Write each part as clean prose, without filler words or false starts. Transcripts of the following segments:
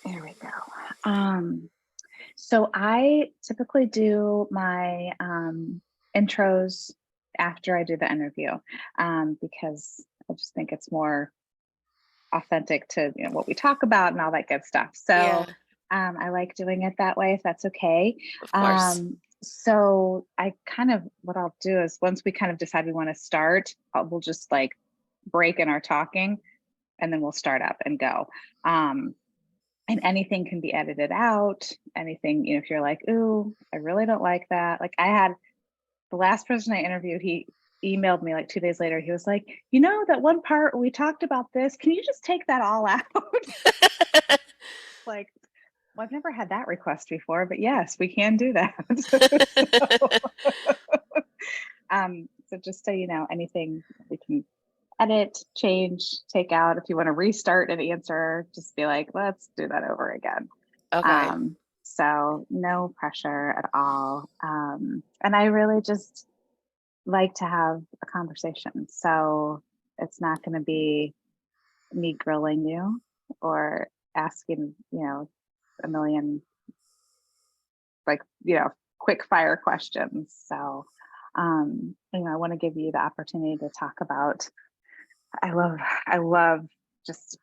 There we go. So I typically do my intros after I do the interview, because I just think it's more authentic to what we talk about and all that good stuff. So Yeah, I like doing it that way, if that's okay. of course. So I kind of what I'll do is once we kind of decide we want to start, we'll just like break in our talking, and then we'll start up and go. Um, and anything can be edited out. Anything, if you're like, ooh, I really don't like that. Like I had the last person I interviewed, he emailed me like 2 days later. He was like, that one part where we talked about this, can you just take that all out? Like, well, I've never had that request before, but yes, we can do that. So just so you know, anything we can edit, change, take out. If you want to restart an answer, just be like, let's do that over again. Okay. So no pressure at all. And I really just like to have a conversation. So it's not going to be me grilling you or asking, a million, like, quick fire questions. So, I want to give you the opportunity to talk about, I love just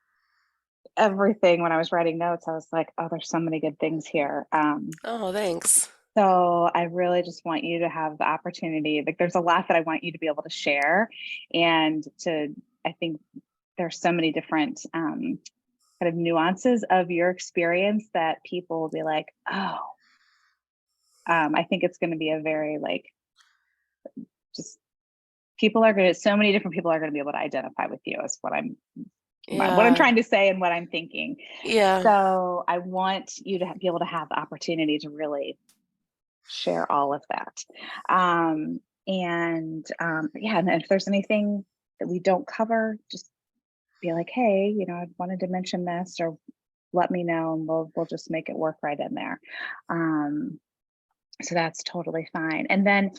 everything. When I was writing notes, I was like, oh, there's so many good things here. Oh, thanks. So I really just want you to have the opportunity. Like, there's a lot that I want you to be able to share, and I think there's so many different kind of nuances of your experience that people will be like, oh, I think it's going to be a very like, just so many different people are going to be able to identify with you, is what I'm Yeah. trying to say and what I'm thinking. Yeah. So I want you to be able to have the opportunity to really share all of that. Yeah, and if there's anything that we don't cover, just be like, hey, I wanted to mention this, or let me know, and we'll just make it work right in there. So that's totally fine. And then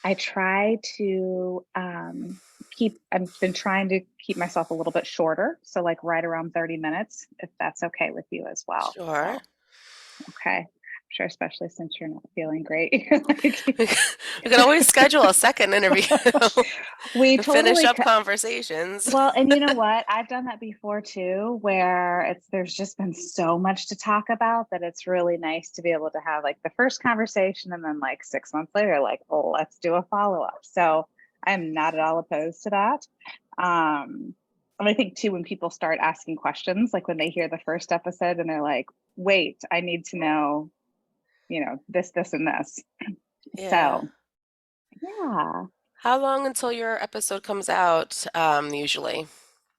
I try to I've been trying to keep myself a little bit shorter. So like right around 30 minutes, if that's okay with you as well. Sure. So, okay. I'm sure, especially since you're not feeling great. Like, We could always schedule a second interview we and finish totally up conversations. Well, and you know what? I've done that before too, where there's just been so much to talk about that it's really nice to be able to have like the first conversation, and then like 6 months later, like, oh, let's do a follow-up. So I'm not at all opposed to that. And I think too, when people start asking questions, like when they hear the first episode and they're like, wait, I need to know, this, and this. Yeah. So yeah. How long until your episode comes out, usually?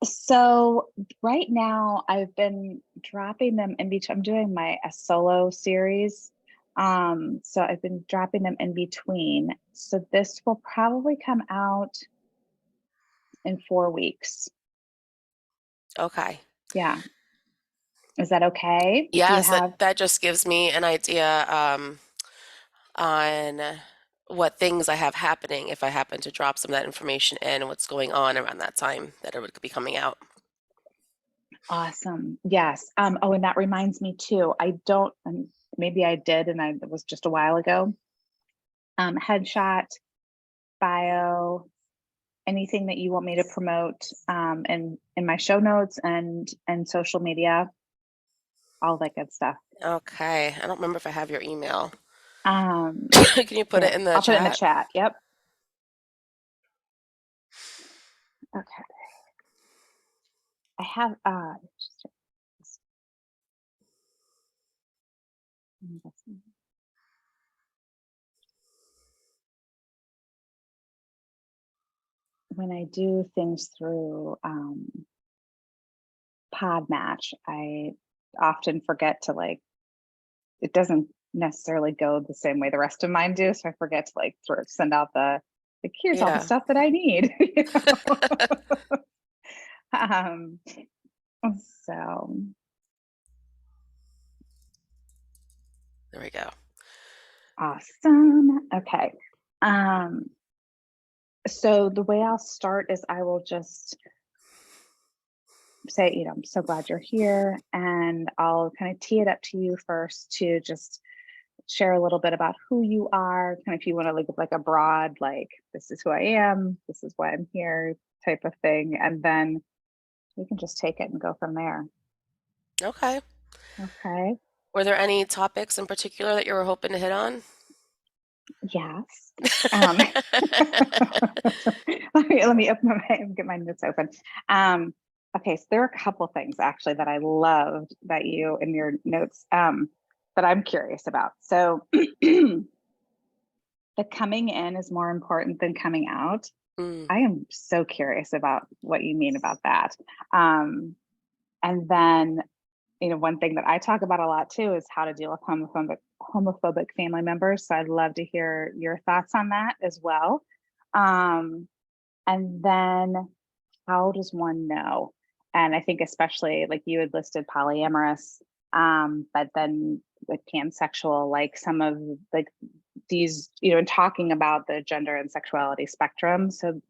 So right now I've been dropping them in between. I'm doing a solo series. So I've been dropping them in between. So this will probably come out in 4 weeks. Okay. Yeah. Is that okay? Do you Yes, that have that just gives me an idea on what things I have happening if I happen to drop some of that information in and what's going on around that time that it would be coming out. awesome? Yes. Oh, and that reminds me too. I don't, maybe I did, and it was just a while ago. Headshot, bio, anything that you want me to promote in my show notes and social media, all that good stuff. Okay. I don't remember if I have your email. Um, Can you put it Here, in the I'll put it in the chat? chat. Yep. Okay. I have when I do things through Podmatch, I often forget to like, it doesn't necessarily go the same way the rest of mine do. So I forget to like sort of send out like, here's all the Yeah. stuff that I need. um, so There we go. awesome. Okay. Um, so the way I'll start is I will just say, I'm so glad you're here. And I'll kind of tee it up to you first to just share a little bit about who you are, kind of if you want to look like a broad, like, this is who I am, this is why I'm here type of thing. And then we can just take it and go from there. Okay. Okay. Were there any topics in particular that you were hoping to hit on? Yes. Um, let me get my notes open. Okay, so there are a couple things actually that I loved that you in your notes that I'm curious about. So the coming in is more important than coming out. Mm, I am so curious about what you mean about that. And then, one thing that I talk about a lot too is how to deal with homophobic family members. So I'd love to hear your thoughts on that as well. Um, and then how does one know? And I think especially like you had listed polyamorous, but then with pansexual, like some of like these, talking about the gender and sexuality spectrum. So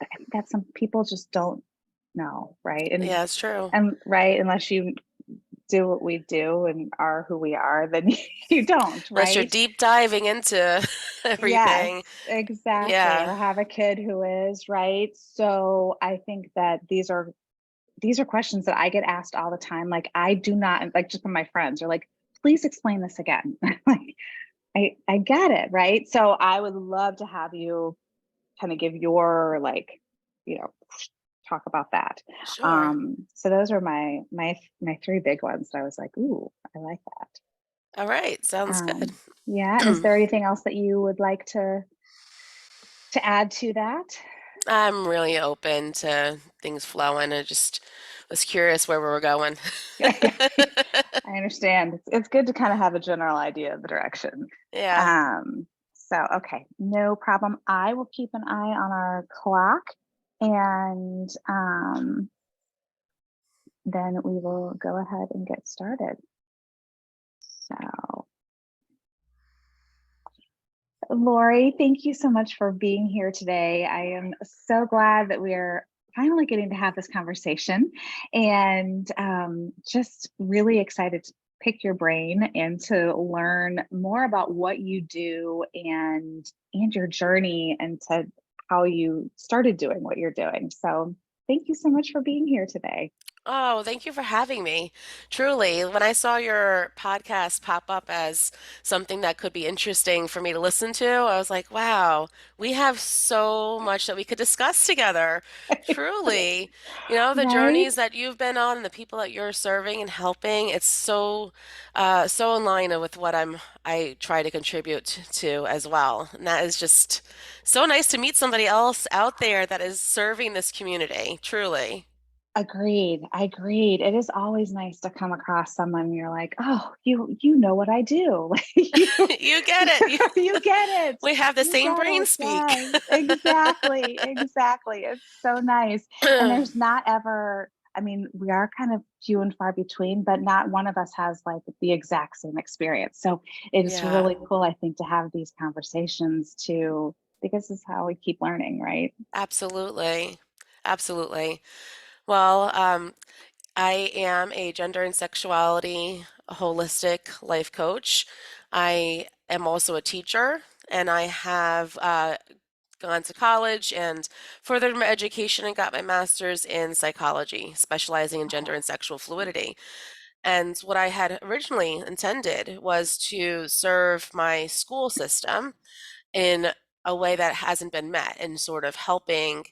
I think that some people just don't know, right? And yeah, it's true. and right, unless you do what we do and are who we are, then you don't, Unless you're right? deep diving into Yes, everything. exactly. Yeah. Or have a kid who is, right? So I think that these are questions that I get asked all the time. Like I do not like just from my friends are like, please explain this again. Like I get it, right? So I would love to have you kind of give your like, you know, talk about that. Sure. So those are my three big ones that I was like, ooh, I like that. All right. Sounds good. Yeah. And is there anything else that you would like to add to that? I'm really open to things flowing. I just was curious where we were going. Yeah, I understand. It's good to kind of have a general idea of the direction. Yeah. So okay, no problem. I will keep an eye on our clock and then we will go ahead and get started. So Lori, thank you so much for being here today. I am so glad that we're finally getting to have this conversation and just really excited to pick your brain and to learn more about what you do and your journey and to how you started doing what you're doing. So thank you so much for being here today. Oh, thank you for having me. Truly, when I saw your podcast pop up as something that could be interesting for me to listen to, I was like, wow, we have so much that we could discuss together. Truly, the Right? journeys that you've been on and the people that you're serving and helping, it's so in line with what I try to contribute to as well. And that is just so nice to meet somebody else out there that is serving this community, truly. Agreed. Agreed. It is always nice to come across someone you're like, oh, you know what I do. Like you You get it. you get it. We have the You same get brain it. speak. Yes, exactly. Exactly. It's so nice. And there's not ever, I mean, we are kind of few and far between, but not one of us has like the exact same experience. So it's Yeah, really cool, I think, to have these conversations too, because this is how we keep learning, right? absolutely. Absolutely. Well, I am a gender and sexuality holistic life coach. I am also a teacher, and I have gone to college and furthered my education and got my master's in psychology, specializing in gender Oh, and sexual fluidity. And what I had originally intended was to serve my school system in a way that hasn't been met and sort of helping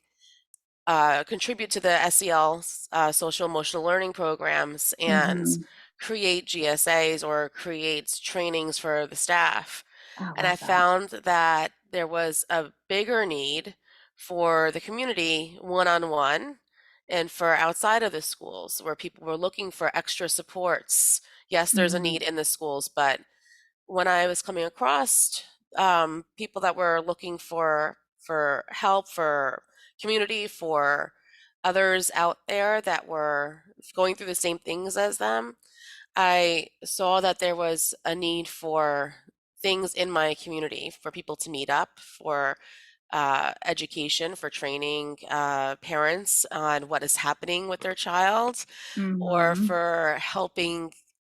contribute to the SEL, social emotional learning programs, and hmm. create GSAs or create trainings for the staff. I And I love that. found that there was a bigger need for the community one on one and for outside of the schools where people were looking for extra supports. Yes, there's a Hmm. need in the schools, but when I was coming across people that were looking for help, for community, for others out there that were going through the same things as them, I saw that there was a need for things in my community for people to meet up, for education for training parents on what is happening with their child, or Mm-hmm. for helping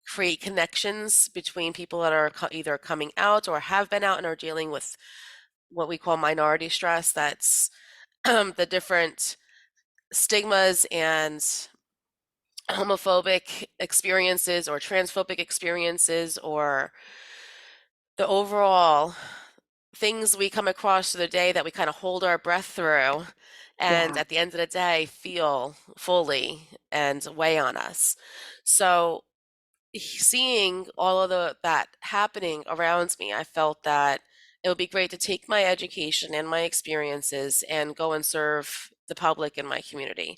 create connections between people that are either coming out or have been out and are dealing with what we call minority stress. That's the different stigmas and homophobic experiences or transphobic experiences, or the overall things we come across through the day that we kind of hold our breath through, and Yeah. at the end of the day feel fully and weigh on us. So seeing all of that happening around me, I felt that it would be great to take my education and my experiences and go and serve the public in my community.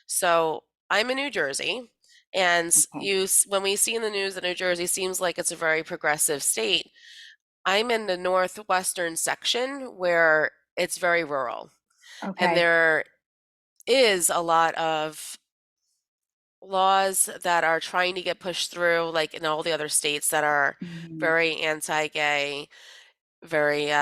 So I'm in New Jersey, and Okay. when we see in the news that New Jersey seems like it's a very progressive state, I'm in the northwestern section where it's very rural, and Okay. there is a lot of laws that are trying to get pushed through, like in all the other states that are Mhm. very anti-gay, very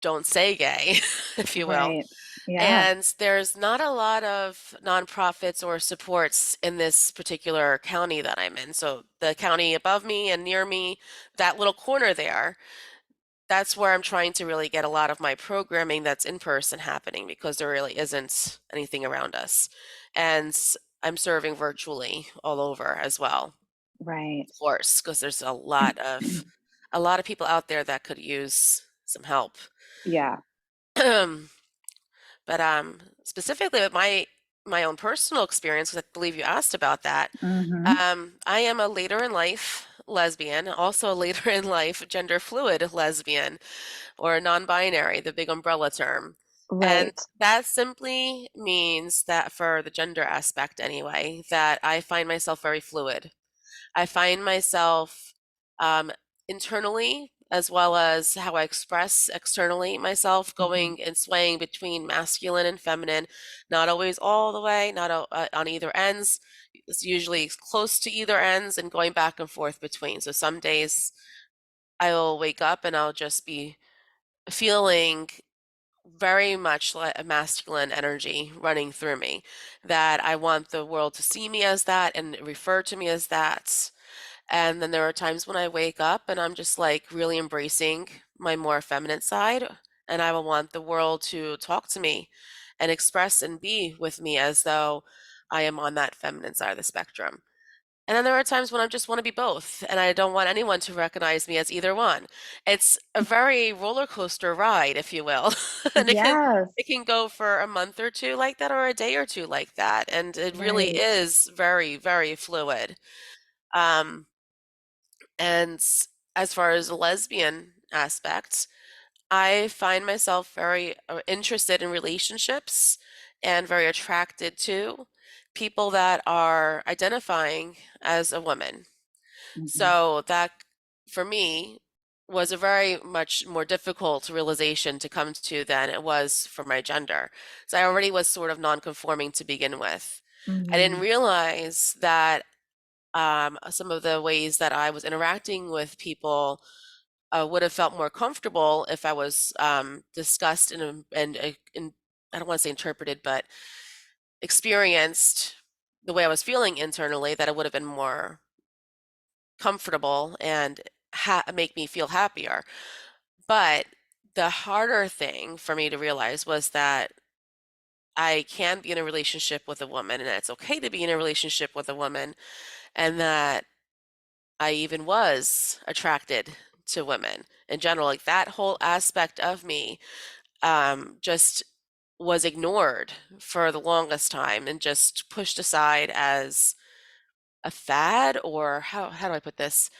don't say gay, if you will. Right. Yeah. And there's not a lot of nonprofits or supports in this particular county that I'm in. So the county above me and near me, that little corner there, that's where I'm trying to really get a lot of my programming that's in person happening, because there really isn't anything around us. And I'm serving virtually all over as well, Right. of course, because there's a lot of people out there that could use some help. Yeah. But specifically with my own personal experience, 'cause I believe you asked about that. Mm-hmm. I am a later in life lesbian, also a later in life gender fluid lesbian, or non-binary, the big umbrella term. And Right. that simply means that, for the gender aspect anyway, that I find myself very fluid. I find myself um, internally, as well as how I express externally myself, Mm-hmm. going and swaying between masculine and feminine, not always all the way, not on either ends. It's usually close to either ends and going back and forth between. So some days I'll wake up and I'll just be feeling very much like a masculine energy running through me, that I want the world to see me as that and refer to me as that. And then there are times when I wake up and I'm just like really embracing my more feminine side, and I will want the world to talk to me and express and be with me as though I am on that feminine side of the spectrum. And then there are times when I just want to be both, and I don't want anyone to recognize me as either one. It's a very roller coaster ride, if you will. And Yes. it can go for a month or two like that, or a day or two like that. And it really Right. is very, very fluid. Um, and as far as the lesbian aspect, I find myself very interested in relationships and very attracted to people that are identifying as a woman. Mm-hmm. So that, for me, was a very much more difficult realization to come to than it was for my gender. So I already was sort of non-conforming to begin with. I didn't Mm-hmm. realize that some of the ways that I was interacting with people would have felt more comfortable if I was discussed and I don't want to say interpreted, but experienced the way I was feeling internally, that it would have been more comfortable and make me feel happier. But the harder thing for me to realize was that I can be in a relationship with a woman, and that it's okay to be in a relationship with a woman, and that I even was attracted to women in general. Like, that whole aspect of me just was ignored for the longest time and just pushed aside as a fad, or how do I put this?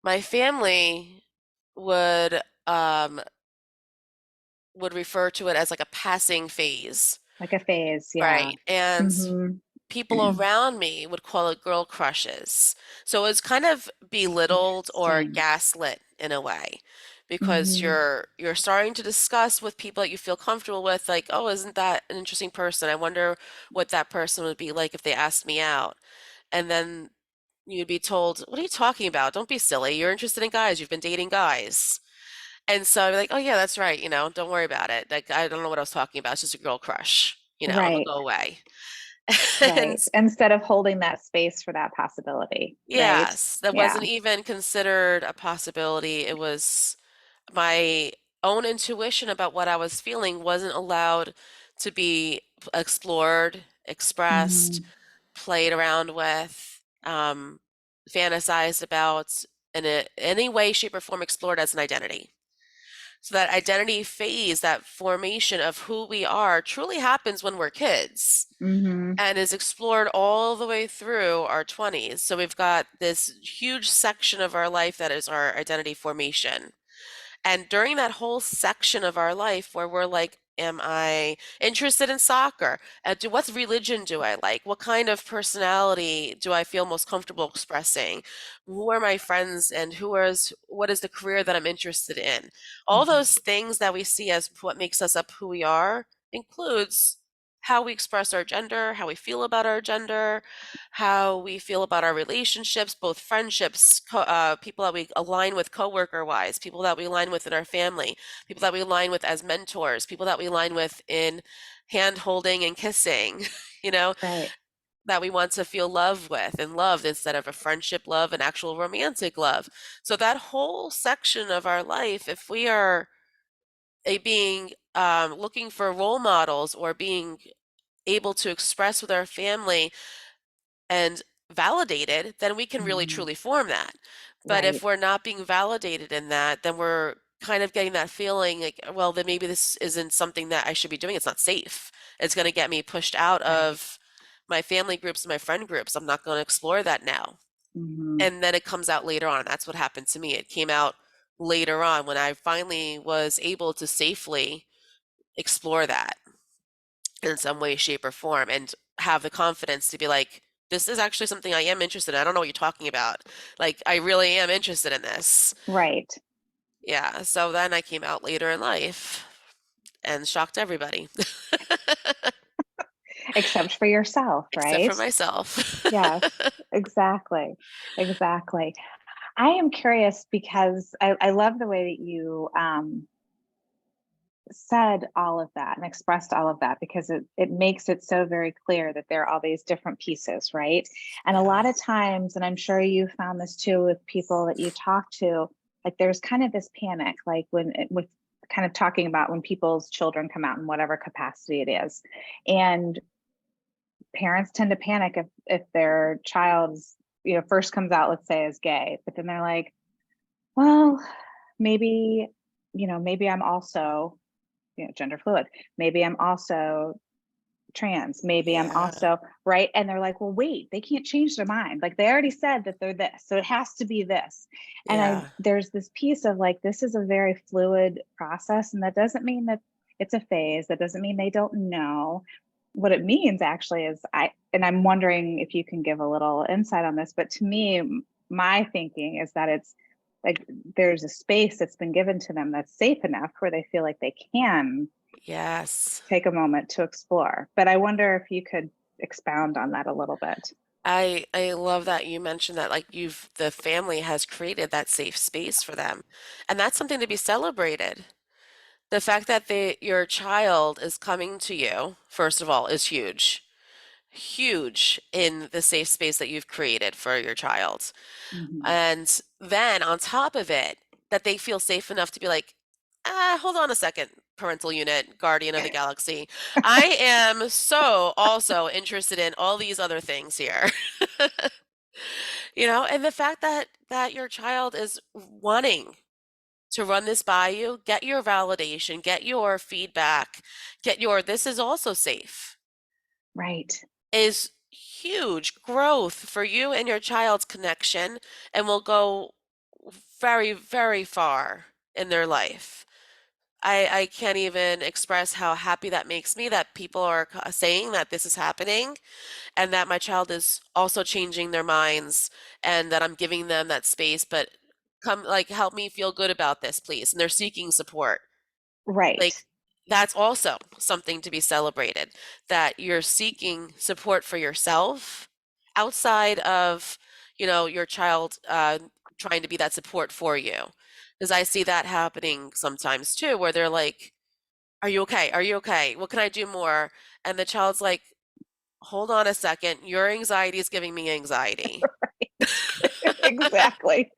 My family would um would refer to it as like a passing phase, Like a phase. Yeah. right? And Mm-hmm. people around me would call it girl crushes. So it's kind of belittled or Interesting. gaslit in a way, because Mm-hmm. you're starting to discuss with people that you feel comfortable with, like, oh, isn't that an interesting person? I wonder what that person would be like if they asked me out. And then you'd be told, what are you talking about? Don't be silly. You're interested in guys. You've been dating guys. And so I'm like, oh yeah, that's right, don't worry about it. Like I don't know what I was talking about. It's just a girl crush, it'll Right. go away. And Right. Instead of holding that space for that possibility, right? yes, that Yeah. wasn't even considered a possibility. It was my own intuition about what I was feeling wasn't allowed to be explored, expressed, Hmm. played around with, fantasized about, in any way, shape, or form explored as an identity. So that identity phase, that formation of who we are, truly happens when we're kids Hmm. and is explored all the way through our 20s. So we've got this huge section of our life that is our identity formation. And during that whole section of our life where we're like, am I interested in soccer? What religion do I like? What kind of personality do I feel most comfortable expressing? Who are my friends and what is the career that I'm interested in? All Hmm. those things that we see as what makes us up who we are includes how we express our gender, how we feel about our gender, how we feel about our relationships, both friendships, people that we align with coworker wise, people that we align with in our family, people that we align with as mentors, people that we align with in hand holding and kissing, you know, Right. that we want to feel love with and loved instead of a friendship love and actual romantic love. So that whole section of our life, if we are being looking for role models or being able to express with our family and validated, then we can really Hmm. truly form that. But if Right. we're not being validated in that, then we're kind of getting that feeling like, well, then maybe this isn't something that I should be doing. It's not safe. It's going to get me pushed out Right. of my family groups and my friend groups. I'm not going to explore that now. Hmm. And then it comes out later on. That's what happened to me. It came out later on when I finally was able to safely explore that in some way, shape, or form and have the confidence to be like, this is actually something I am interested in. I don't know what you're talking about. Like, I really am interested in this. Right. Yeah. So then I came out later in life and shocked everybody, Except for yourself, except for right? myself. Yes, exactly. Exactly. I am curious because I love the way that you said all of that and expressed all of that because it makes it so very clear that there are all these different pieces, right? And a Yeah. lot of times, and I'm sure you found this too with people that you talk to, like there's kind of this panic, like with kind of talking about when people's children come out in whatever capacity it is. And parents tend to panic if their child's, first comes out, let's say, as gay, but then they're like, well, maybe, maybe I'm also, gender fluid. Maybe I'm also trans. Maybe I'm Yeah. also right. And they're like, well, wait, they can't change their mind. Like they already said that they're this. So it has to be this. And Yeah. there's this piece of like, this is a very fluid process. And that doesn't mean that it's a phase. That doesn't mean they don't know. What it means actually is and I'm wondering if you can give a little insight on this, but to me, my thinking is that it's like there's a space that's been given to them that's safe enough where they feel like they can Yes. take a moment to explore. But I wonder if you could expound on that a little bit. I love that you mentioned that like the family has created that safe space for them. And that's something to be celebrated. The fact that your child is coming to you, first of all, is huge. Huge in the safe space that you've created for your child. Hmm. And then on top of it, that they feel safe enough to be like, hold on a second, parental unit, guardian of the galaxy. I am so also interested in all these other things here. And the fact that your child is wanting to run this by you, get your validation, get your feedback, get your this is also safe Right. is huge growth for you and your child's connection and will go very, very far in their life. I can't even express how happy that makes me that people are saying that this is happening and that my child is also changing their minds and that I'm giving them that space, but come like help me feel good about this, please. And they're seeking support. Right. Like that's also something to be celebrated, that you're seeking support for yourself outside of, your child trying to be that support for you. Because I see that happening sometimes too, where they're like, "Are you okay? Are you okay? What can I do more?" And the child's like, "Hold on a second. Your anxiety is giving me anxiety. Exactly.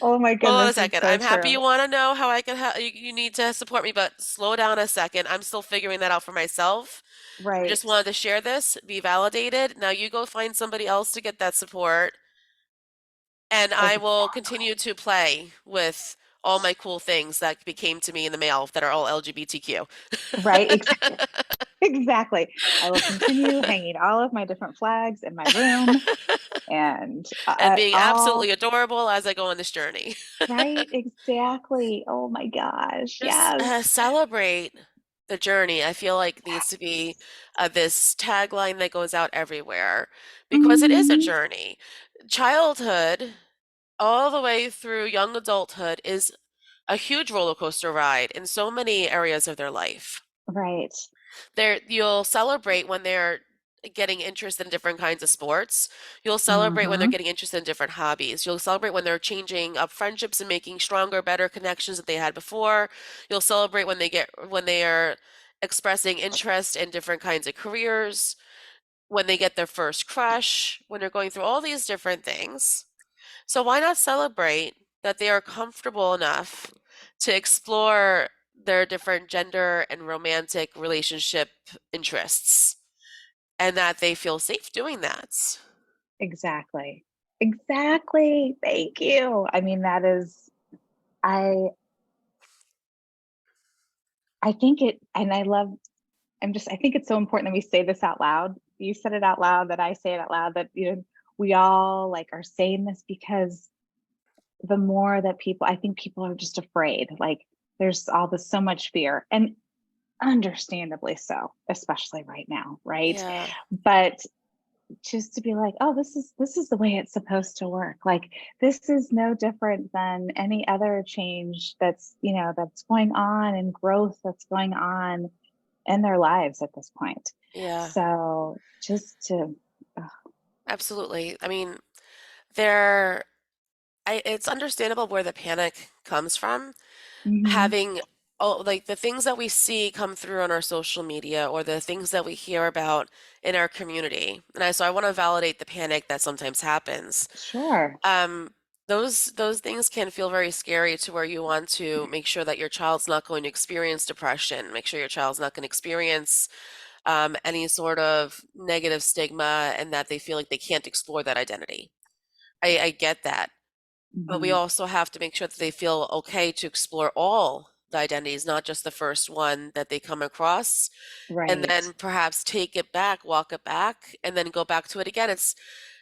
Oh my Hold on a goodness, it's second. so I'm happy you true. want to know how I can help. You need to support me, but slow down a second. I'm still figuring that out for myself. I just Right. wanted to share this, be validated. Now you go find somebody else to get that support, and I will continue Exactly. to play with all my cool things that became to me in the mail that are all LGBTQ." Right. Exactly. I will continue hanging all of my different flags in my room and And being all absolutely adorable as I go on this journey. right. Exactly. Oh my gosh. Just Yes. celebrate the journey. I feel like needs to be this tagline that goes out everywhere because it is a Mhm. journey. Childhood, all the way through young adulthood, is a huge roller coaster ride in so many areas of their life. Right. You'll celebrate when they're getting interested in different kinds of sports. You'll celebrate when they're Hmm. getting interested in different hobbies. You'll celebrate when they're changing up friendships and making stronger, better connections that they had before. You'll celebrate when they are expressing interest in different kinds of careers, when they get their first crush, when they're going through all these different things. So why not celebrate that they are comfortable enough to explore their different gender and romantic relationship interests and that they feel safe doing that? Exactly. Exactly. Thank you. I mean, that is, I, I think it, and I love, I think it's so important that we say this out loud. You said it out loud, that I say it out loud, that, we all like are saying this because the more that people, I think people are just afraid. Like there's all this so much fear, and understandably so, especially right now, right? Yeah, But just to be like, oh, this is the way it's supposed to work. Like this is no different than any other change that's going on, and growth that's going on in their lives at this point. yeah, So just to, oh, absolutely. I mean, there, it's understandable where the panic comes from. mhm, Having like the things that we see come through on our social media or the things that we hear about in our community. So I want to validate the panic that sometimes happens. sure, Um, those things can feel very scary to where you want to make sure that your child's not going to experience depression, make sure your child's not going to experience any sort of negative stigma and that they feel like they can't explore that identity. I get that. But we mhm, also have to make sure that they feel okay to explore all the identities, not just the first one that they come across, and right, then perhaps take it back, walk it back, and then go back to it again.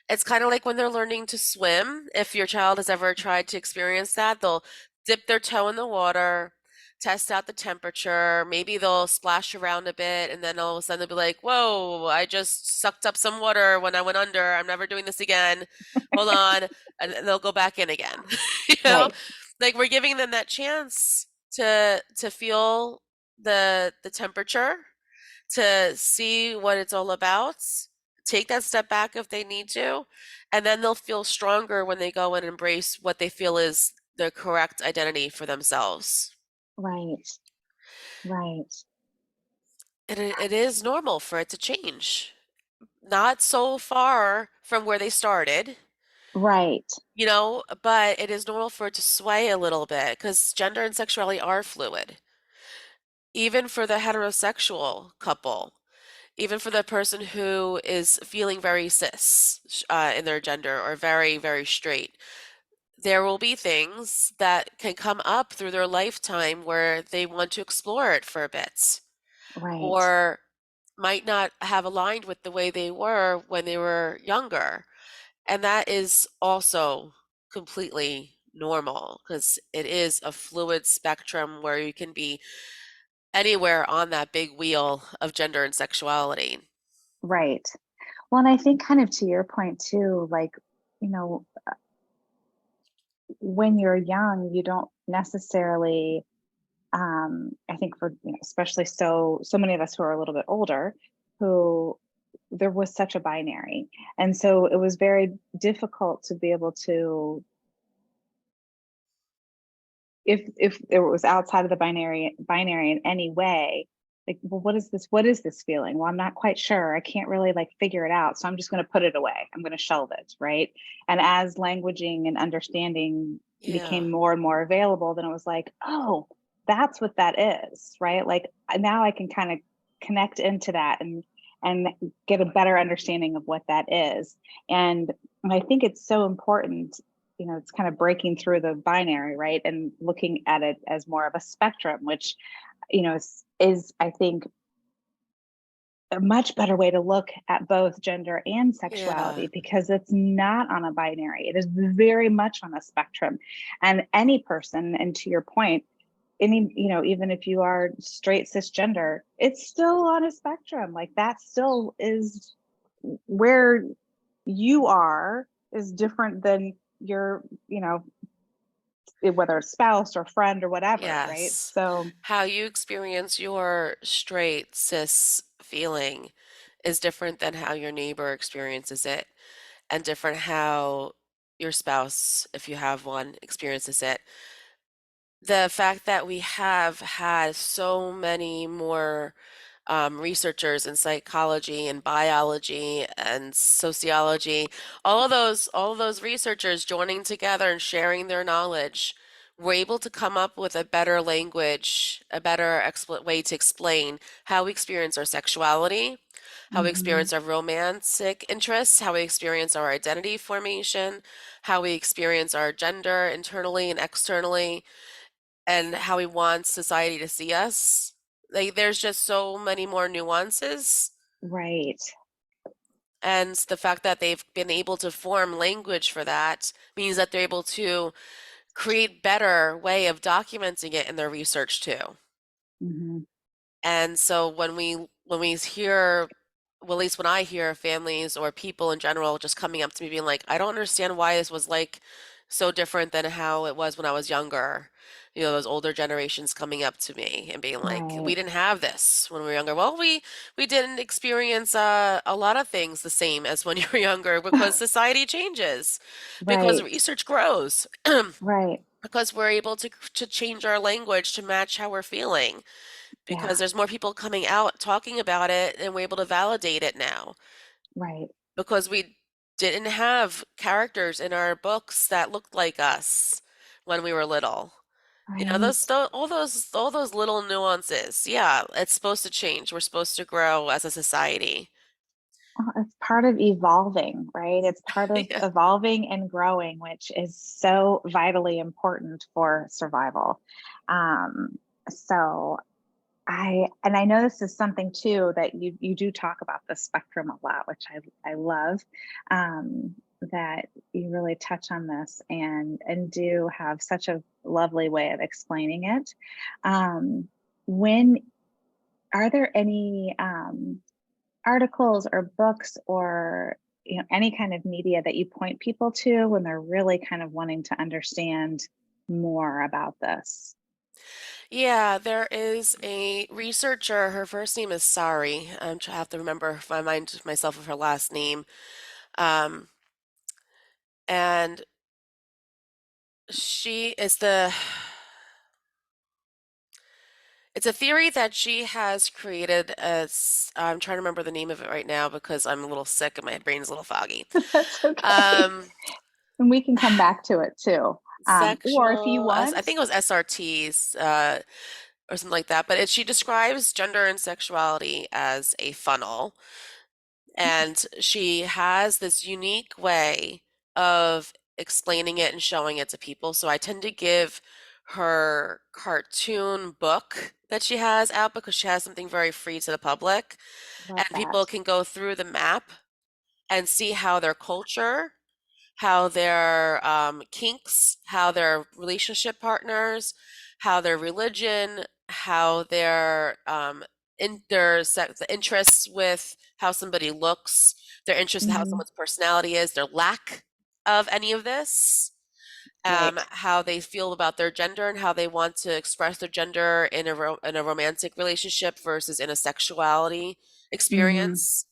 It's kind of like when they're learning to swim. If your child has ever tried to experience that, they'll dip their toe in the water, test out the temperature, maybe they'll splash around a bit, and then all of a sudden they'll be like, "Whoa, I just sucked up some water when I went under. I'm never doing this again. Hold on." And they'll go back in again. You know? right, Like we're giving them that chance to feel the temperature, to see what it's all about, take that step back if they need to, and then they'll feel stronger when they go and embrace what they feel is the correct identity for themselves. right, right, And it is normal for it to change. Not so far from where they started, right, but it is normal for it to sway a little bit because gender and sexuality are fluid. Even for the heterosexual couple, even for the person who is feeling very cis in their gender or very, very straight, there will be things that can come up through their lifetime where they want to explore it for a bit right, or might not have aligned with the way they were when they were younger. And that is also completely normal because it is a fluid spectrum where you can be anywhere on that big wheel of gender and sexuality. right. Well, and I think kind of to your point too, like, you know, when you're young, you don't necessarily, I think for, especially so many of us who are a little bit older, who there was such a binary. And so it was very difficult to be able to if it was outside of the binary in any way, like, well, what is this feeling? Well, I'm not quite sure, I can't really like figure it out, so I'm just going to put it away, I'm going to shelve it, right? And as languaging and understanding Yeah. became more and more available, then it was like, oh, that's what that is, right? Like now I can kind of connect into that and get a better understanding of what that is. And I think it's so important, it's kind of breaking through the binary, right? And looking at it as more of a spectrum, which, is I think a much better way to look at both gender and Yeah. sexuality, because it's not on a binary. It is very much on a spectrum. And any person, and to your point, even if you are straight cisgender, it's still on a spectrum. Like that still is where you are, is different than your, whether it's spouse or friend or whatever, right? Yes. So, How you experience your straight cis feeling is different than how your neighbor experiences it, and different how your spouse, if you have one, experiences it. The fact that we have had so many more researchers in psychology and biology and sociology, all of those researchers joining together and sharing their knowledge, were able to come up with a better language, a better way to explain how we experience our sexuality, how we mhm, experience our romantic interests, how we experience our identity formation, how we experience our gender internally and externally, and how we want society to see us. Like, there's just so many more nuances. right. And the fact that they've been able to form language for that means that they're able to create better way of documenting it in their research too. Mhm, And so when we hear, well, at least when I hear families or people in general just coming up to me being like, I don't understand why this was like so different than how it was when I was younger. You know, those older generations coming up to me and being like, right. we didn't have this when we were younger. Well, we didn't experience a lot of things the same as when you were younger, because society changes, because Right, research grows, right. because we're able to change our language to match how we're feeling, because Yeah, there's more people coming out talking about it, and we're able to validate it now, right, because we didn't have characters in our books that looked like us when we were little. You know, right. all those little nuances. Yeah, it's supposed to change. We're supposed to grow as a society. Well, it's part of evolving, right? It's part of Yeah. evolving and growing, which is so vitally important for survival. So and I know this is something too that you do talk about the spectrum a lot, which I love, that you really touch on this and do have such a lovely way of explaining it. When Are there any articles or books or any kind of media that you point people to when they're really kind of wanting to understand more about this? Yeah, there is a researcher. Her first name is Sari. I have to remember my mind myself of her last name. Um, and she is the it's a theory that she has created as, I'm trying to remember the name of it right now because I'm a little sick and my brain's a little foggy. That's okay. Um, And we can come back to it too. Or if you I want, think it was SRTs, or something like that. But she describes gender and sexuality as a funnel, and she has this unique way of explaining it and showing it to people. So I tend to give her cartoon book that she has out, because she has something very free to the public, love and that. people can go through the map and see how their culture, how their kinks, how their relationship partners, how their religion, how their the interests with how somebody looks, their interest in how Hmm. someone's personality is, their lack of any of this, Right. how they feel about their gender and how they want to express their gender in in a romantic relationship versus in a sexuality Hmm. experience.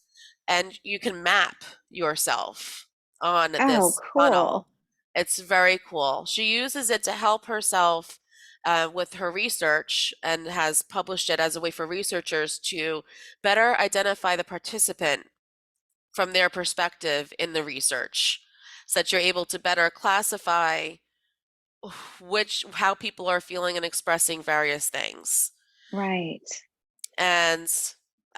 And you can map yourself on Oh, this cool. funnel. It's very cool. She uses it to help herself with her research and has published it as a way for researchers to better identify the participant from their perspective in the research, so that you're able to better classify how people are feeling and expressing various things. Right. And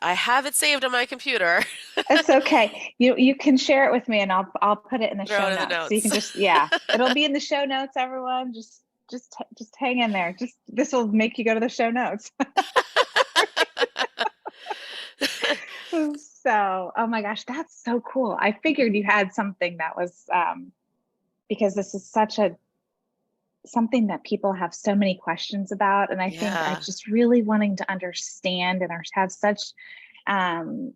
I have it saved on my computer. It's okay. You can share it with me and I'll put it in the Throw show it in the notes. So you can notes. just, yeah, it'll be in the show notes, everyone. Just hang in there. Just this will make you go to the show notes. So, oh my gosh, that's so cool. I figured you had something that was because this is such a something that people have so many questions about. And I think I Yeah. just really wanting to understand and have such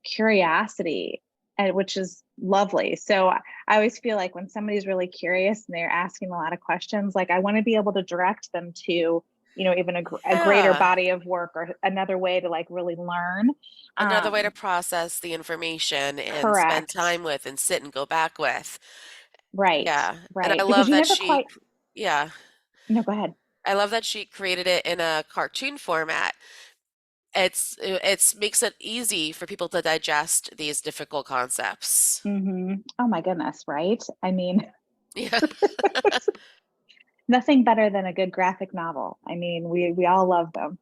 curiosity, and which is lovely. So I always feel like when somebody's really curious and they're asking a lot of questions, like I want to be able to direct them to, even a greater Yeah. body of work or another way to like really learn. Another way to Um, process the information and spend correct. time with and sit and go back with. Right. Yeah. And I Right. Because love you that never she, quite, yeah, no, go ahead. I love that she created it in a cartoon format. It's makes it easy for people to digest these difficult concepts. Oh my goodness. Right. I mean, Yeah. nothing better than a good graphic novel. I mean, we all love them.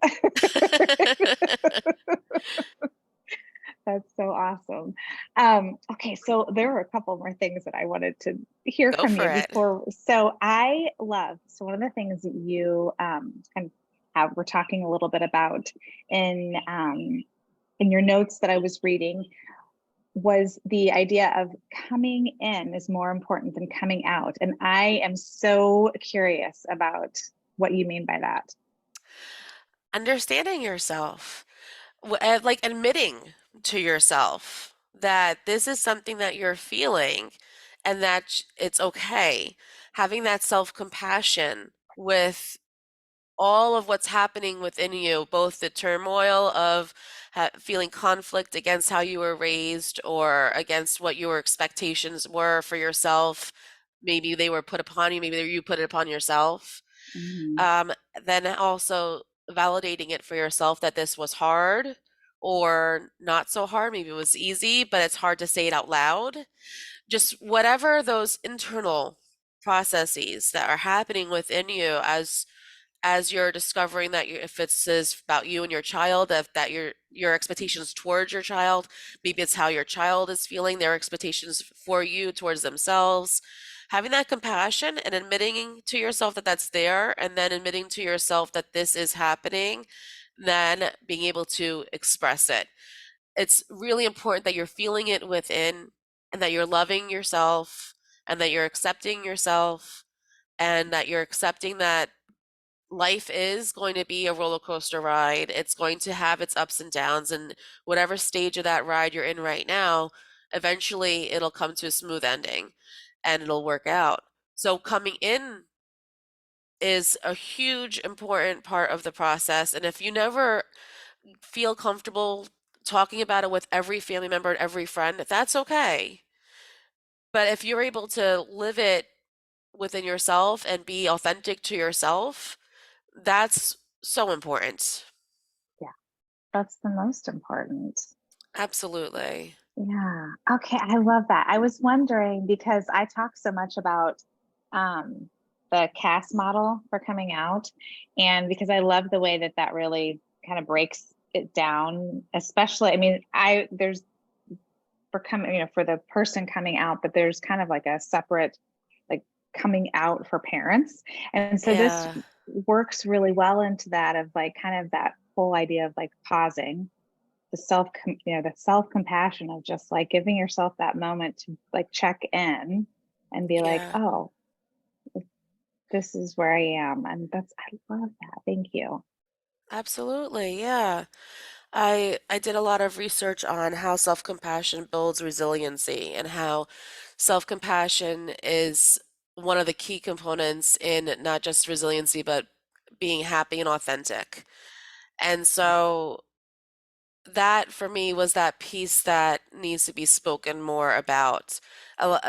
That's so awesome. Okay, so there were a couple more things that I wanted to hear Go from for you it. before. So one of the things that you kind of were talking a little bit about in your notes that I was reading was the idea of coming in is more important than coming out. And I am so curious about what you mean by that. Understanding yourself, like admitting to yourself that this is something that you're feeling and that it's okay. Having that self-compassion with all of what's happening within you, both the turmoil of feeling conflict against how you were raised or against what your expectations were for yourself. Maybe they were put upon you, maybe you put it upon yourself. Mhm. Um, then also validating it for yourself that this was hard or not so hard. Maybe it was easy, but it's hard to say it out loud. Just whatever those internal processes that are happening within you as you're discovering that if it's is about you and your child, if that your expectations towards your child, maybe it's how your child is feeling, their expectations for you towards themselves. Having that compassion and admitting to yourself that that's there, and then admitting to yourself that this is happening, then being able to express it. It's really important that you're feeling it within and that you're loving yourself and that you're accepting yourself and that you're accepting that life is going to be a roller coaster ride. It's going to have its ups and downs, and whatever stage of that ride you're in right now, eventually it'll come to a smooth ending and it'll work out. So coming in is a huge important part of the process. And if you never feel comfortable talking about it with every family member and every friend, that's okay. But if you're able to live it within yourself and be authentic to yourself, that's so important. Yeah, that's the most important. Absolutely. Yeah. Okay. I love that. I was wondering because I talk so much about um, the cast model for coming out, and because I love the way that that really kind of breaks it down. Especially, I mean, there's for coming, for the person coming out, but there's kind of like a separate, like coming out for parents, and so this Yeah. works really well into that of like kind of that whole idea of like pausing the self compassion of just like giving yourself that moment to like check in and be like, Yeah. oh, this is where I am. And I love that. Thank you. Absolutely. Yeah. I did a lot of research on how self-compassion builds resiliency and how self-compassion is one of the key components in not just resiliency, but being happy and authentic. And so that for me was that piece that needs to be spoken more about.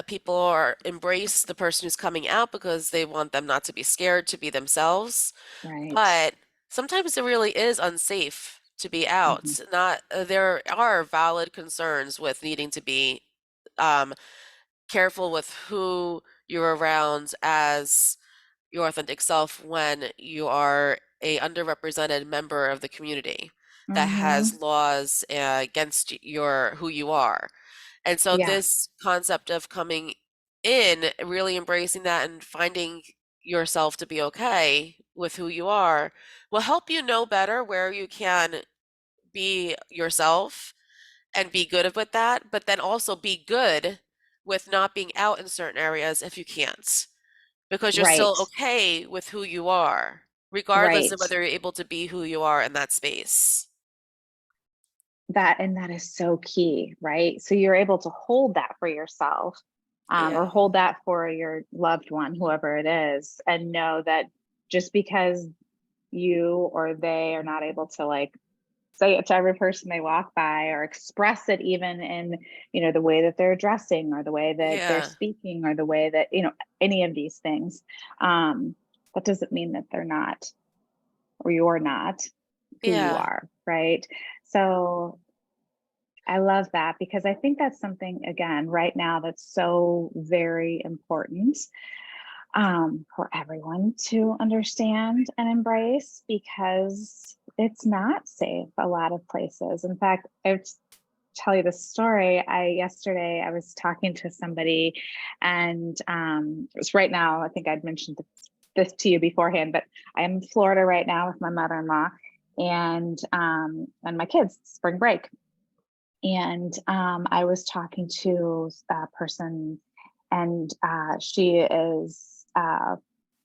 People are embrace the person who's coming out because they want them not to be scared to be themselves, Right. but sometimes it really is unsafe to be Hmm. out. Not there are valid concerns with needing to be um, careful with who you're around as your authentic self when you are a underrepresented member of the community that has Hmm. laws against your who you are. And so Yeah. this concept of coming in, really embracing that and finding yourself to be okay with who you are will help you know better where you can be yourself and be good with that, but then also be good with not being out in certain areas if you can't, because you're still Right. okay with who you are, regardless of Right. whether you're able to be who you are in that space. That is so key, right? So you're able to hold that for yourself, or Yeah. hold that for your loved one, whoever it is, and know that just because you or they are not able to like say it to every person they walk by or express it even in, the way that they're dressing or the way that they're Yeah. speaking or the way that, any of these things, that doesn't mean that they're not, or you're not who you Yeah. are, right? So I love that, because I think that's something, again, right now, that's so very important, for everyone to understand and embrace, because it's not safe a lot of places. In fact, tell you the story. Yesterday I was talking to somebody, and it was right now. I think I'd mentioned this to you beforehand, but I am in Florida right now with my mother-in-law and my kids, spring break. And I was talking to a person, and she is a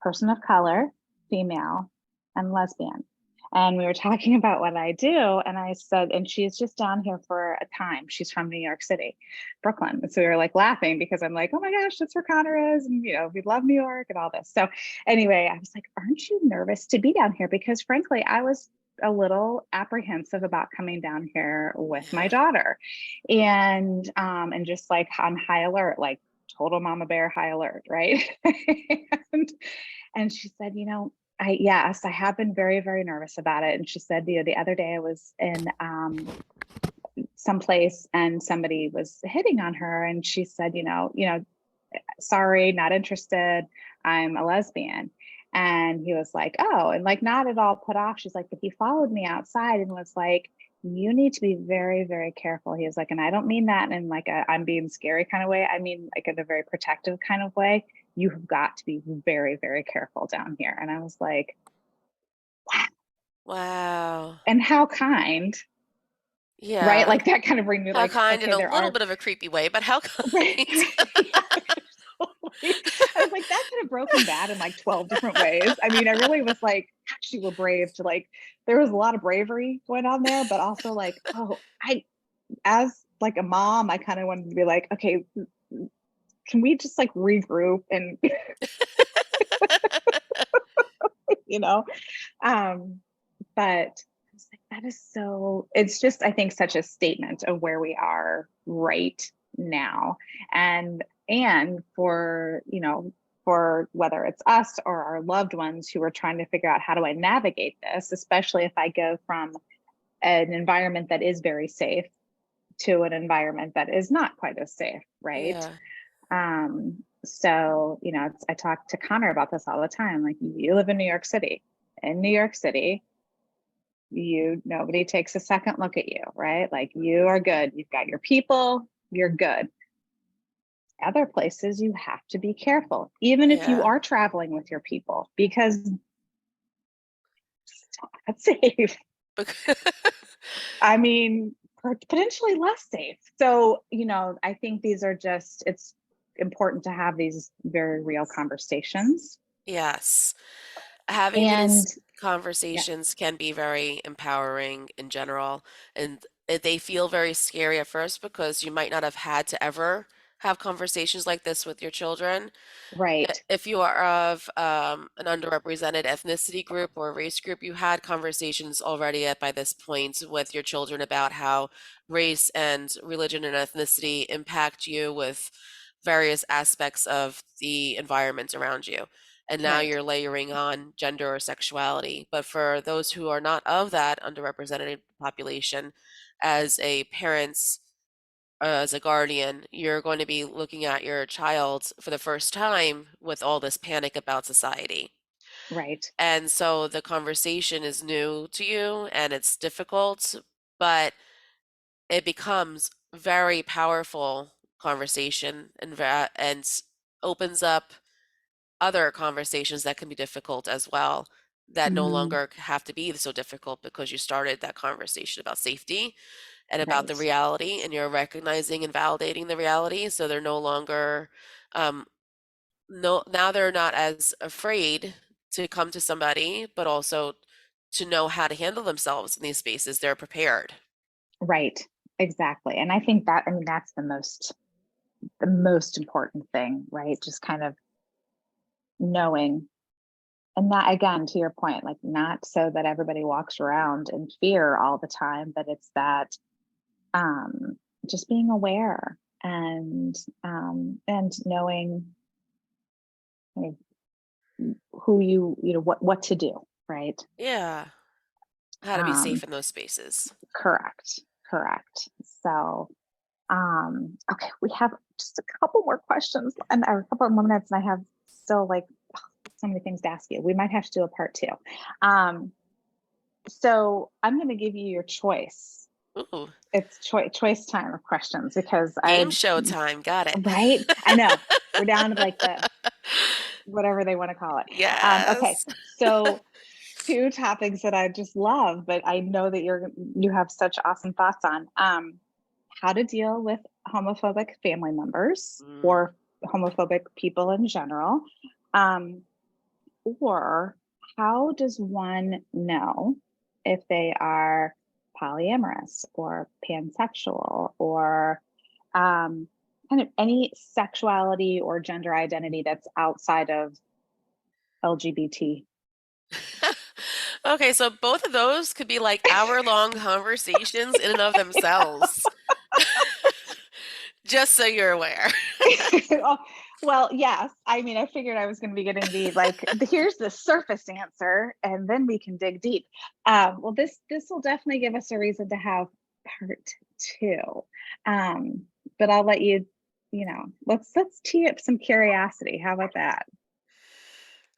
person of color, female, and lesbian. And we were talking about what I do, and I said, and she's just down here for a time. She's from New York City, Brooklyn. And so we were like laughing, because I'm like, oh my gosh, that's where Connor is. And, we love New York and all this. So anyway, I was like, aren't you nervous to be down here? Because frankly, I was a little apprehensive about coming down here with my Yeah. daughter, and just like on high alert, like total mama bear high alert, right? and and she said, yes, I have been very, very nervous about it. And she said, the other day I was in someplace, and somebody was hitting on her, and she said, sorry, not interested. I'm a lesbian. And he was like, oh, and like not at all put off. She's like, but he followed me outside and was like, you need to be very, very careful. He was like, and I don't mean that in like a I'm being scary kind of way. I mean like in a very protective kind of way. You have got to be very, very careful down here. And I was like, wow. Wow. And how kind, right? Yeah. Like that kind of bring me How like, kind in okay, a there little are. bit of a creepy way, but how Right. kind. Yeah, totally. I was like, that could have broken bad in like 12 different ways. I mean, I really was like, gosh, you were brave to like, there was a lot of bravery going on there, but also like, oh, as like a mom, I kind of wanted to be like, okay, can we just like regroup and, you know, um, but I was like, that is so, it's just, I think, such a statement of where we are right now. And for, for whether it's us or our loved ones who are trying to figure out how do I navigate this, especially if I go from an environment that is very safe to an environment that is not quite as safe, right? Yeah. So, I talk to Connor about this all the time. Like, you live in New York City. In New York City, nobody takes a second look at you, right? Like, you are good. You've got your people, you're good. Other places you have to be careful, even if you Yeah. are traveling with your people, because it's not safe. I mean, potentially less safe. So, I think it's important to have these very real conversations. Yes. Having And these yeah, conversations can be very empowering in general, and they feel very scary at first because you might not have had to ever have conversations like this with your children. Right. If you are of an underrepresented ethnicity group or race group, you had conversations already by this point with your children about how race and religion and ethnicity impact you with various aspects of the environment around you. And now Right. you're layering on gender or sexuality. But for those who are not of that underrepresented population, as a parent, as a guardian, you're going to be looking at your child for the first time with all this panic about society. Right. And so the conversation is new to you and it's difficult, but it becomes very powerful conversation and opens up other conversations that can be difficult as well, that no Mm, longer have to be so difficult because you started that conversation about safety and about the right. reality, and you're recognizing and validating the reality. So they're no longer, um, no, now they're not as afraid to come to somebody, but also to know how to handle themselves in these spaces. They're prepared. Right. Exactly. And I think that, I mean, that's the most important thing, right? Just kind of knowing, and that, again, to your point, like, not so that everybody walks around in fear all the time, but it's that, um just being aware, and knowing kind of who you know what to do, right? Yeah, how to be safe um in those spaces. Correct. Correct. So, okay, we have just a couple more questions and or a couple more minutes, and I have still like so many things to ask you. We might have to do a part two. Um, so I'm going to give you your choice. Ooh, It's choice time of questions because game show time. Got it. right? I know we're down to like the whatever they want to call it. Okay, Yes. so two topics that I just love, but I know that you have such awesome thoughts on. How to deal with homophobic family members Mm. or homophobic people in general, um, or how does one know if they are polyamorous or pansexual or kind of any sexuality or gender identity that's outside of LGBT? Okay, so both of those could be like hour-long conversations in and of themselves. Just so you're aware. Oh, well, yes. I mean, I figured I was going to be getting the like, here's the surface answer, and then we can dig deep. Well, this will definitely give us a reason to have part two. Um, but I'll let you, let's tee up some curiosity. How about that?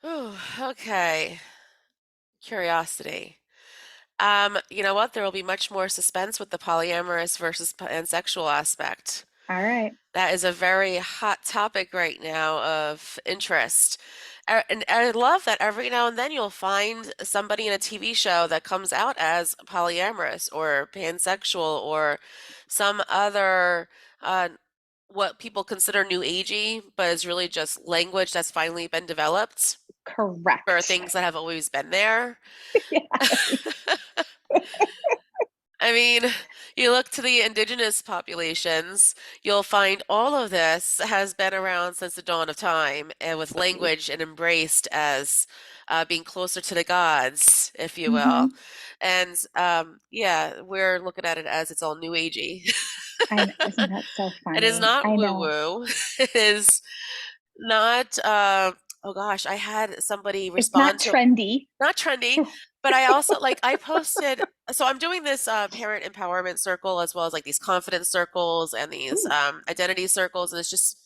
Ooh, okay. Curiosity. You know what? There will be much more suspense with the polyamorous versus pansexual aspect. All right. That is a very hot topic right now of interest. And I love that every now and then you'll find somebody in a TV show that comes out as polyamorous or pansexual or some other uh, what people consider new agey, but is really just language that's finally been developed for Correct. things that have always been there. Yeah. I mean, you look to the indigenous populations, you'll find all of this has been around since the dawn of time, and with language and embraced as being closer to the gods, if you will. Hmm. And yeah, we're looking at it as it's all new agey. Isn't that so It is funny? not I know. woo-woo. It is not, oh gosh, I had somebody It's respond not to trendy. not trendy, but I also like I posted so I'm doing this parent empowerment circle as well as like these confidence circles and these Ooh, identity circles, and it's just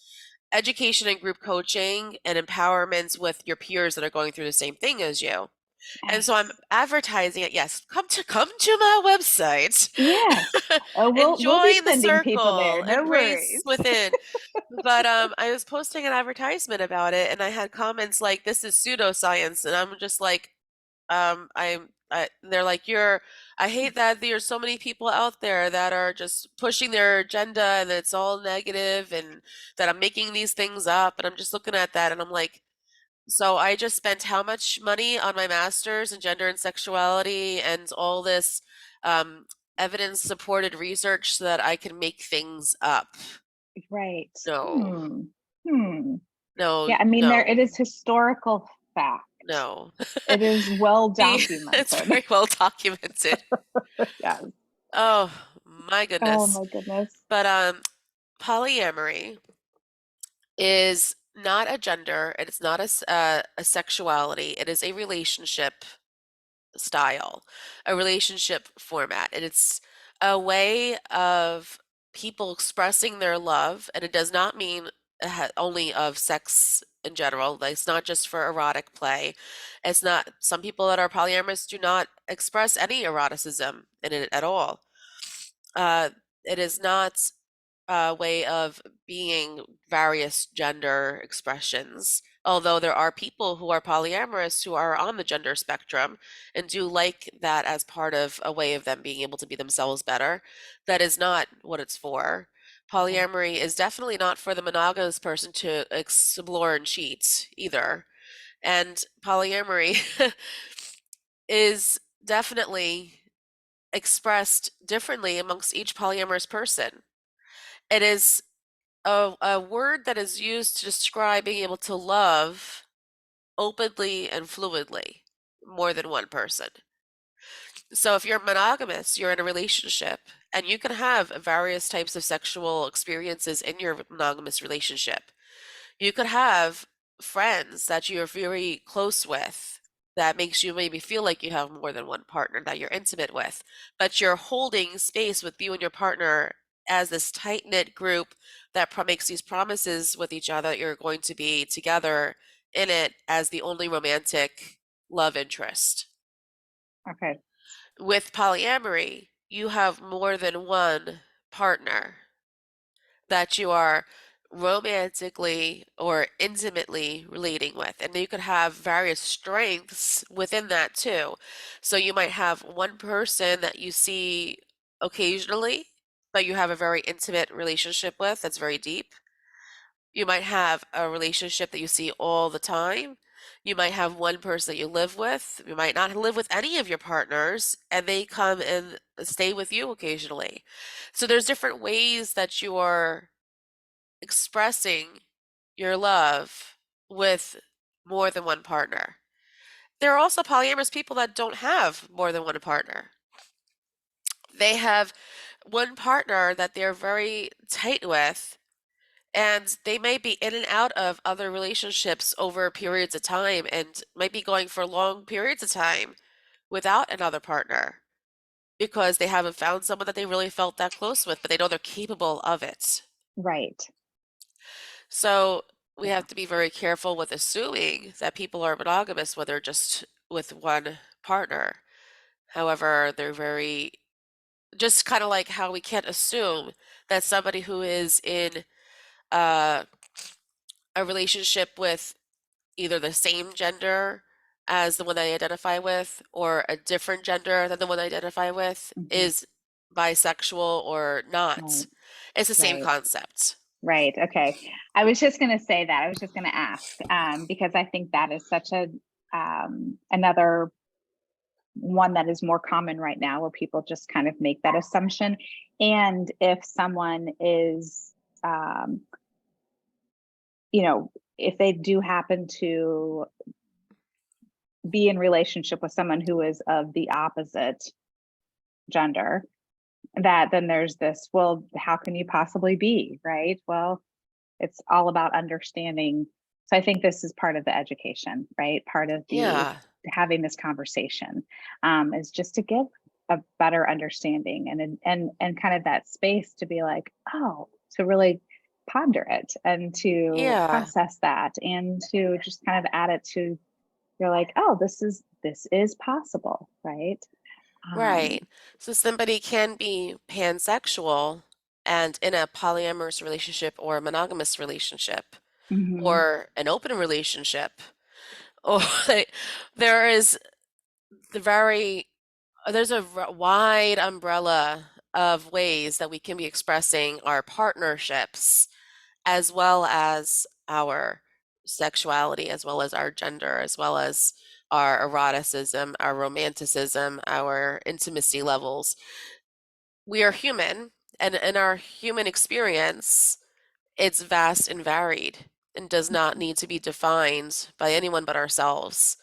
education and group coaching and empowerment with your peers that are going through the same thing as you. And so I'm nice. advertising it. Yes, come to my website Yes. Oh, and we'll be join the sending people there. circle, No embrace worries. within. But I was posting an advertisement about it, and I had comments like, "This is pseudoscience," and I'm just like, they're like, I hate that there's so many people out there that are just pushing their agenda and it's all negative and that I'm making these things up. And I'm just looking at that and I'm like, so I just spent how much money on my master's in gender and sexuality and all this um, evidence supported research so that I can make things up. Right. No, Hmm. no, Yeah, I mean, there it no, is historical fact. no. It is well It's documented. very well documented. Yes. Oh my Oh goodness. my goodness. But polyamory is not a gender, and it's not a sexuality. It is a relationship style, a relationship format, and it's a way of people expressing their love, and it does not mean only of sex in general. Like, it's not just for erotic play. It's not, some people that are polyamorous do not express any eroticism in it at all. Uh, it is not a way of being various gender expressions. Although there are people who are polyamorous who are on the gender spectrum and do like that as part of a way of them being able to be themselves better, that is not what it's for. Okay. Polyamory is definitely not for the monogamous person to explore and cheat either. And polyamory is definitely expressed differently amongst each polyamorous person. It is a word that is used to describe being able to love openly and fluidly more than one person. So if you're monogamous, you're in a relationship, and you can have various types of sexual experiences in your monogamous relationship. You could have friends that you're very close with that makes you maybe feel like you have more than one partner that you're intimate with, but you're holding space with you and your partner as this tight-knit group that makes these promises with each other that you're going to be together in it as the only romantic love interest. Okay. With polyamory, you have more than one partner that you are romantically or intimately relating with. And you could have various strengths within that too. So you might have one person that you see occasionally, but you have a very intimate relationship with that's very deep. You might have a relationship that you see all the time. You might have one person that you live with. You might not live with any of your partners, and they come and stay with you occasionally. So there's different ways that you are expressing your love with more than one partner. There are also polyamorous people that don't have more than one partner. They have one partner that they're very tight with, and they may be in and out of other relationships over periods of time and might be going for long periods of time without another partner because they haven't found someone that they really felt that close with, but they know they're capable of it. Right. So we Yeah. have to be very careful with assuming that people are monogamous when they're just with one partner. However, they're very, just kind of like how we can't assume that somebody who is in uh, a relationship with either the same gender as the one they identify with or a different gender than the one they identify with Hmm. is bisexual or not. Right. It's the same Right. concept. Right. Okay. I was just going to say that. I was just going to ask because I think that is such a another one that is more common right now where people just kind of make that assumption. And if someone is, um, you know, if they do happen to be in relationship with someone who is of the opposite gender, that then there's this, well, how can you possibly be, right? Well, it's all about understanding. So I think this is part of the education, right? Part of the Yeah, having this conversation is just to give a better understanding and kind of that space to be like, oh, to really ponder it and to yeah. process that and to just kind of add it to, you're like, oh, this is possible, right? Right. Um, So somebody can be pansexual and in a polyamorous relationship or a monogamous relationship mhm, or an open relationship. Or there is the very there's a wide umbrella of ways that we can be expressing our partnerships as well as our sexuality, as well as our gender, as well as our eroticism, our romanticism, our intimacy levels. We are human, and in our human experience, it's vast and varied and does not need to be defined by anyone but ourselves.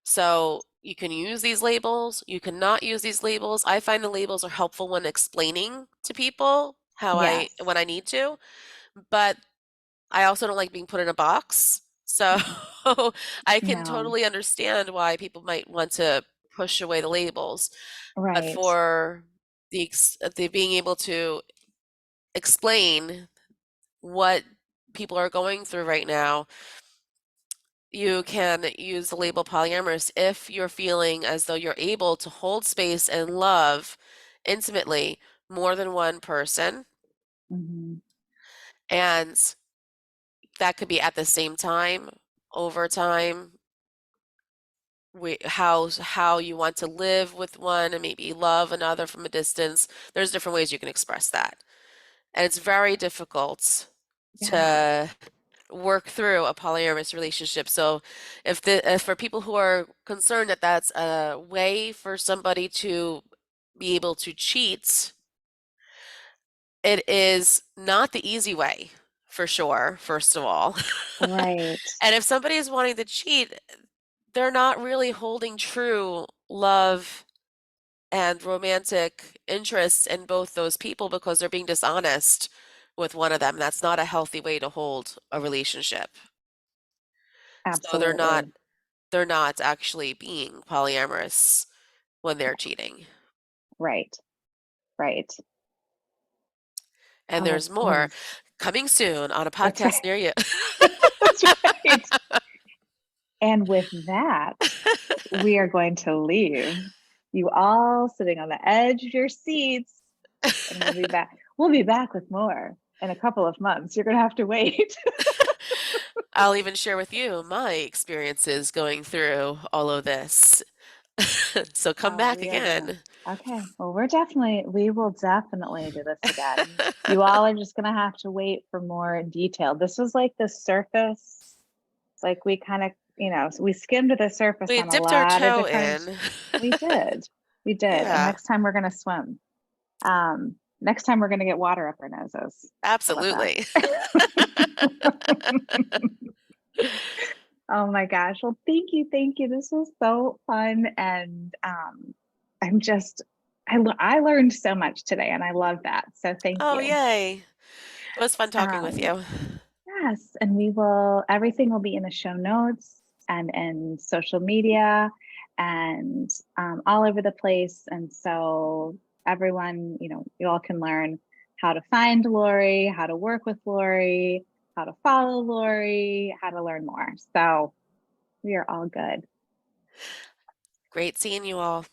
So you can use these labels, you cannot use these labels. I find the labels are helpful when explaining to people Yes. when I need to, but I also don't like being put in a box. So I can No. totally understand why people might want to push away the labels, but Right. for the being able to explain what people are going through right now, you can use the label polyamorous if you're feeling as though you're able to hold space and love intimately more than one person. Hmm. And that could be at the same time, over time, how you want to live with one and maybe love another from a distance. There's different ways you can express that. And it's very difficult Yeah. to work through a polyamorous relationship. So if for people who are concerned that that's a way for somebody to be able to cheat, it is not the easy way for sure, first of all. Right. And if somebody is wanting to cheat, they're not really holding true love and romantic interests in both those people because they're being dishonest with one of them. That's not a healthy way to hold a relationship. So Absolutely. they're not actually being polyamorous when they're cheating. Right. Right. And Oh there's more goodness. coming soon on a That's podcast right. near you. That's right. And with that, we are going to leave you all sitting on the edge of your seats, and we'll be back. We'll be back with more in a couple of months. You're going to have to wait. I'll even share with you my experiences going through all of this. So come Oh, back we are gonna. again. Okay. Well, we will definitely do this again. You all are just gonna have to wait for more detail. This was like the surface, like we kind of, we skimmed the surface We on a dipped our lot of toe different. in. We did. We did. And Yeah, next time we're gonna swim. Next time we're gonna get water up our noses. How about absolutely. that? Oh my gosh. Well, thank you. Thank you. This was so fun. And I'm just, I learned so much today and I love that. So thank Oh, you. yay. It was fun talking with Um, you. yes. And everything will be in the show notes and in social media and all over the place. And so everyone, you all can learn how to find Lori, how to work with Lori, how to follow Lori, how to learn more. So we are all good. Great seeing you all.